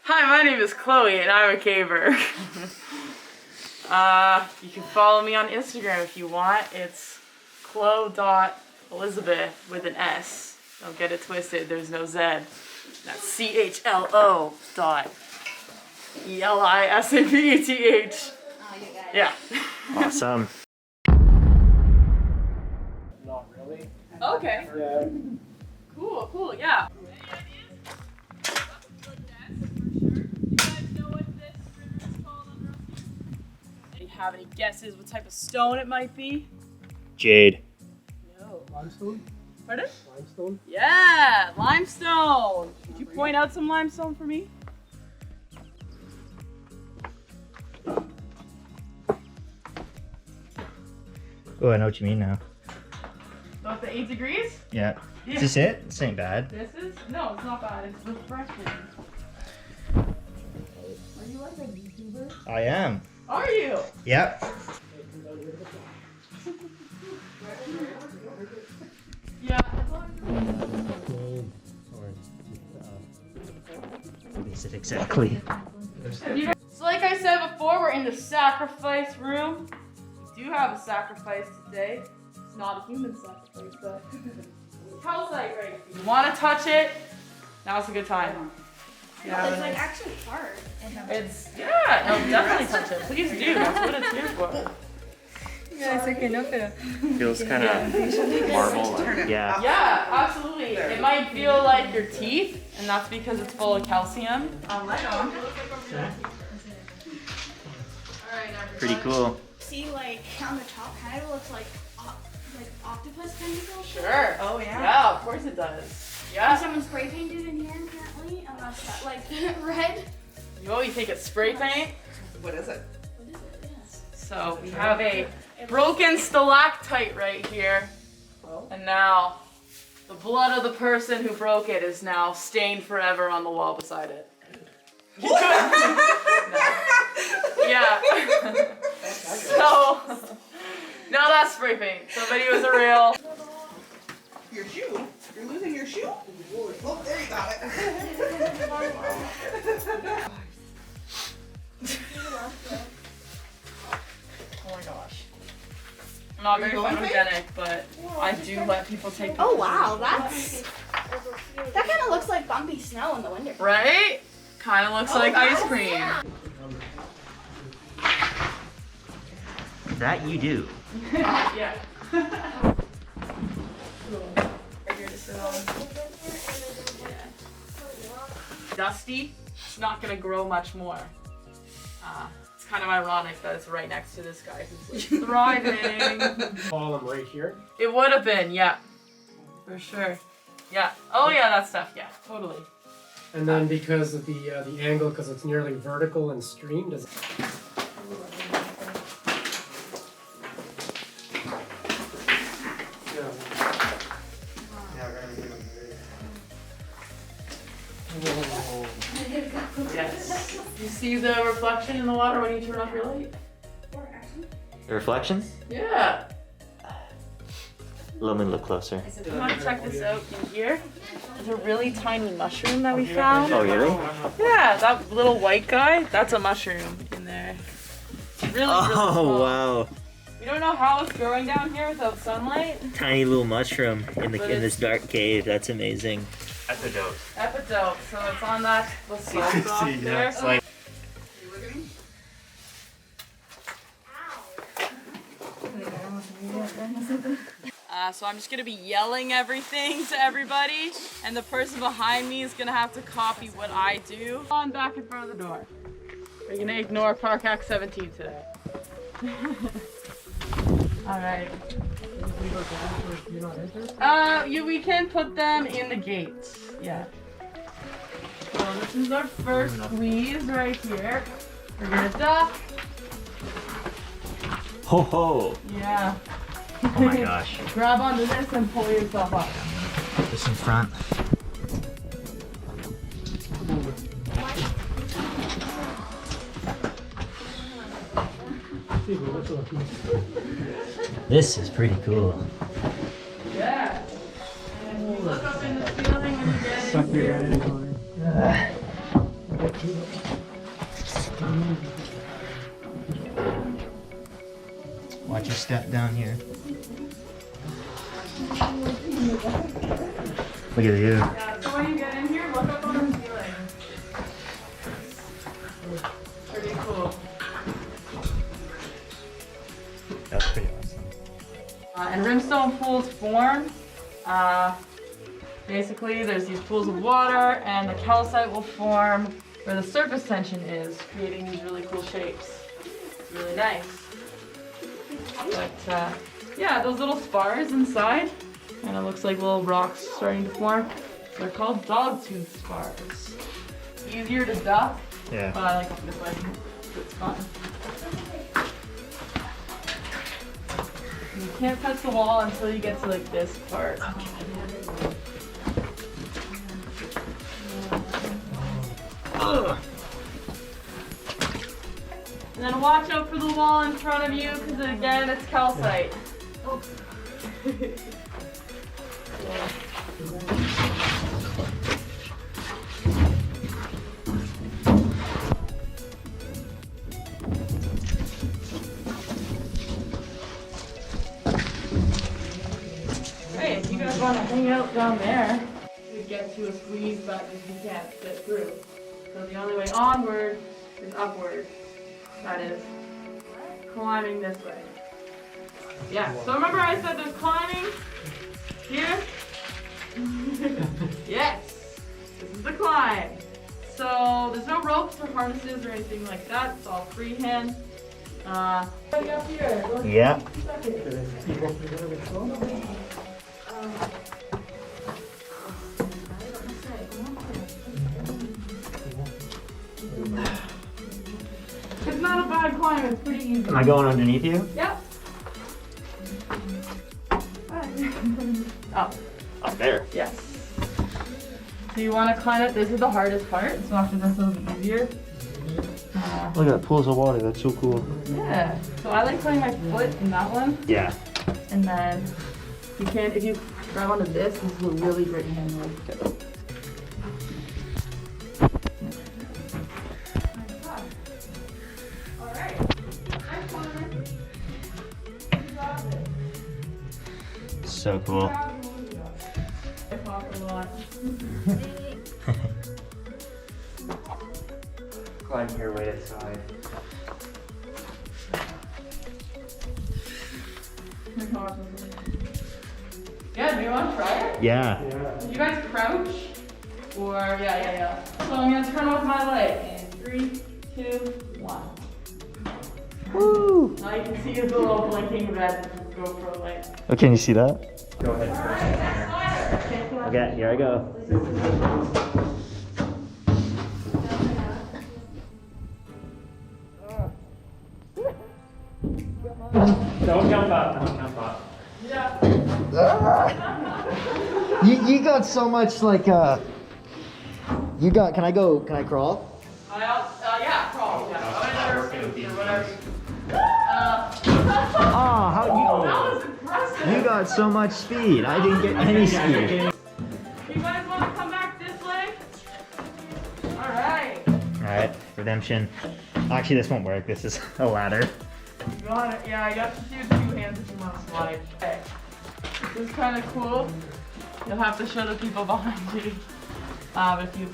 Hi, my name is Chloe and I'm a caver. You can follow me on Instagram if you want. It's chlo.elizabeth with an S. Don't get it twisted, there's no Z. That's CHLO.ELISAVETH. Oh, you got it. Yeah. Awesome. Not really. Okay. Yeah. Cool, cool, yeah. Have any guesses what type of stone it might be? Jade. No. Limestone? Pardon? Limestone? Yeah, limestone. Could you point out some limestone for me? Oh, I know what you mean now. About the 8 degrees? Yeah. Yeah. Is this it? This ain't bad. This is? No, it's not bad. It's refreshing. Are you like a YouTuber? I am. Are you? Yep. Yeah. What is it exactly? So like I said before, we're in the sacrifice room. We do have a sacrifice today. It's not a human sacrifice, but calcite right. If you want to touch it, now's a good time. Yeah, it's like actually hard. It's, yeah, no, definitely touch it. Please do, that's what it's here for. Feels kind of marble. Yeah. Yeah, absolutely. It might feel like your teeth, and that's because it's full of calcium. Right on. Pretty cool. See, like on the top, kind of looks like octopus tentacles. Sure. Oh yeah. Yeah, of course it does. And Yeah. someone spray painted in here apparently, and that's that, like red. Oh, you think it's spray paint? What is it? What is it? Yes. So we have a broken stalactite right here. And now the blood of the person who broke it is now stained forever on the wall beside it. You couldn't- No. Yeah. So, no, that's spray paint. Somebody was a real. Your shoe? You're losing your shoe? Oh, there you got it. Oh my gosh. I'm not very photogenic, but I do let people take pictures. Oh wow, that kind of looks like bumpy snow in the winter. Right? Kind of looks like ice cream. That you do. Yeah. Right here to sit on. Dusty. It's not gonna grow much more. It's kind of ironic that it's right next to this guy who's like thriving. Column right here. It would have been, yeah, for sure. Yeah. Oh yeah, that stuff. Yeah, totally. And then because of the angle, because it's nearly vertical and streamed, is Yes. You see the reflection in the water when you turn off your light? The reflections? Yeah. Let me look closer. If you want to check this out in here, there's a really tiny mushroom that we found. Oh, really? Yeah, that little white guy, that's a mushroom in there. It's really, really small. Oh, wow. We don't know how it's growing down here without sunlight. Tiny little mushroom in this dark cave. That's amazing. Epidote. Epidote, so it's on that basalt rock there. It's like So I'm just gonna be yelling everything to everybody, and the person behind me is gonna have to copy what I do. On back in front of the door. We're gonna ignore Park Act 17 today. All right. We can put them in the gates. Yeah. So this is our first squeeze right here. We're gonna duck. ho ho. Yeah. Oh my gosh. Grab onto this and pull yourself up. This in front. This is pretty cool. Yeah. And you look up in the ceiling when you get in here. Watch your step down here. Look at you. Yeah, so when you get in here, look up on the ceiling. Pretty cool. That's pretty awesome. And rimstone pools form. Basically, there's these pools of water, and the calcite will form where the surface tension is, creating these really cool shapes. It's really nice. But yeah, those little spars inside, and it looks like little rocks starting to form. They're called dogtooth spars. Easier to duck, Yeah. but I like it this way. It's fun. You can't touch the wall until you get to like this part. And then watch out for the wall in front of you, because again, it's calcite. Hey, if you guys want to hang out down there, you would get to a squeeze, but you can't fit through. So the only way onward is upward. That is climbing this way. Yeah, so remember I said there's climbing here? Yes, this is the climb. So there's no ropes or harnesses or anything like that. It's all freehand. Up here. Yeah. It's not a bad climb, it's pretty easy. Am I going underneath you? Yep. Up. Up there. Yes. So you want to climb it. This is the hardest part, so after this it'll be easier. Look at that, pools of water. That's so cool. Yeah. So I like putting my foot in that one, Yeah. and then you can, if you grab onto this is a really great handle. So cool. I talk a lot. Climb here right outside. Yeah, do you want to try it? Yeah. Do you guys crouch? Or, yeah. So I'm going to turn off my leg. In 3, 2, 1. Woo! Now you can see the little blinking red GoPro light. Oh, can you see that? Go Alright, ahead. next slider. Okay, here I go. Don't jump up, don't jump up. Yeah. You got so much like you got, can I crawl? Yeah, crawl. Yeah. Or whatever. Oh, how That was impressive. you got so much speed. I didn't get any speed. You guys want to come back this way? Alright. Alright, redemption. Actually, this won't work. This is a ladder. You want it? Yeah, you have to do 2 hands if you want to slide. Okay. This is kind of cool. You'll have to show the people behind you. If you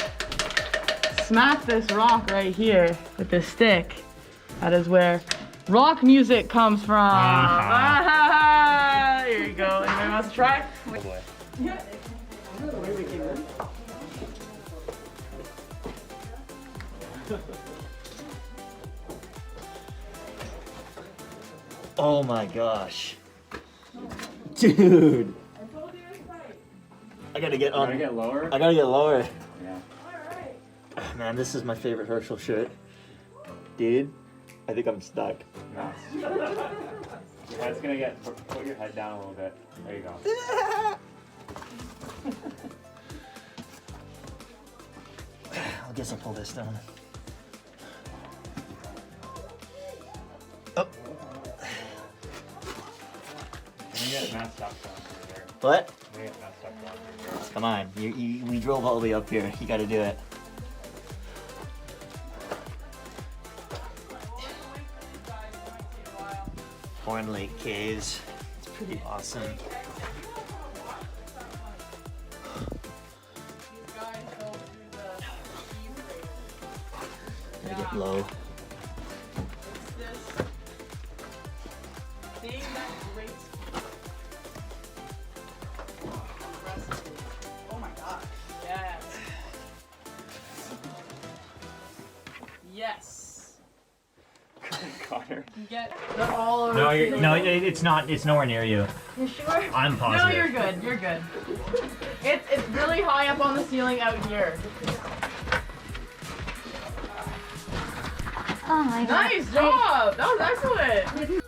smack this rock right here with this stick, that is where rock music comes from. Ah, here you go. Anybody wants to try? Oh boy. Yeah. Oh my gosh. Dude. I gotta get on. Can I get lower? I gotta get lower. Yeah. Man, this is my favorite Herschel shirt. Dude, I think I'm stuck. No. Your head's gonna get, put your head down a little bit. There you go. I guess I'll pull this down. Oh. You get messed up down here. What? You get messed up down here. Come on, we drove all the way up here. You gotta do it. Horne Lake Caves. It's pretty awesome. These guys go through the Gotta get low. It's this thing that grates recipe. Oh my god. Yes. Yes. Connor. You get they're all over. No, the no, table. it's not. It's nowhere near you. You sure? I'm positive. No, you're good. You're good. It's really high up on the ceiling out here. Oh my god. Nice job. That was excellent.